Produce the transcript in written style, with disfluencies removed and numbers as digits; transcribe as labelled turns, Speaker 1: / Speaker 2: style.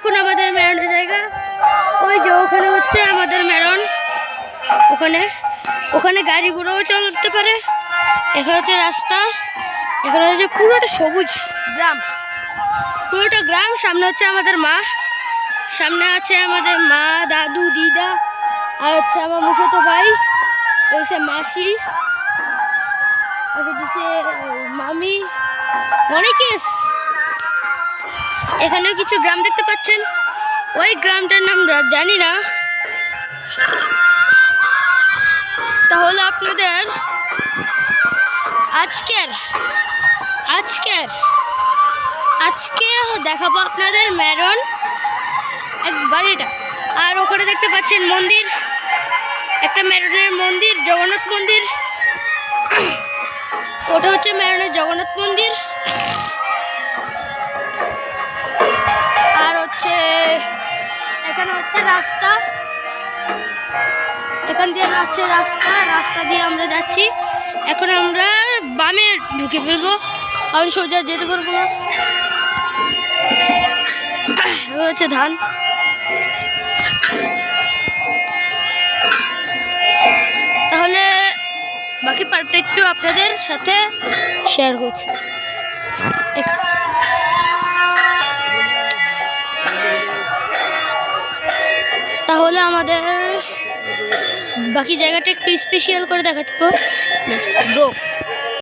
Speaker 1: দেখুন আমাদের মেরনের জায়গা, ওই যে ওখানে হচ্ছে আমাদের মেরন, ওখানে ওখানে গাড়িগুলোও চলতে পারে। এখানে হচ্ছে রাস্তা, এখানে হচ্ছে পুরোটা সবুজ গ্রাম, পুরোটা গ্রাম। সামনে হচ্ছে আমাদের মা, সামনে আছে আমাদের মা, দাদু, দিদা, আর হচ্ছে আমার মুসতো ভাই, হচ্ছে মাসি, আর হচ্ছে মামি, অনেকে। এখানেও কিছু গ্রাম দেখতে পাচ্ছেন, ওই গ্রামটার নাম জানি না। তাহলে আপনাদের আজকে দেখাবো আপনাদের মেরন এক বাড়িটা। আর ওখানে দেখতে পাচ্ছেন মন্দির, একটা মেরনের মন্দির, জগন্নাথ মন্দির, ওটা হচ্ছে মেরনের জগন্নাথ মন্দির। আর হচ্ছে এখানে হচ্ছে রাস্তা, এখান দিয়ে যাচ্ছে রাস্তা দিয়ে আমরা যাচ্ছি। এখন আমরা বামে ঢুকে ফেলবো, কারণ সোজা যেতে পারবো না। হচ্ছে ধান। তাহলে বাকি পার্টটা একটু আপনাদের সাথে শেয়ার করছি। তাহলে আমাদের বাকি জায়গাটা একটু স্পেশাল করে দেখাবো। Let's go.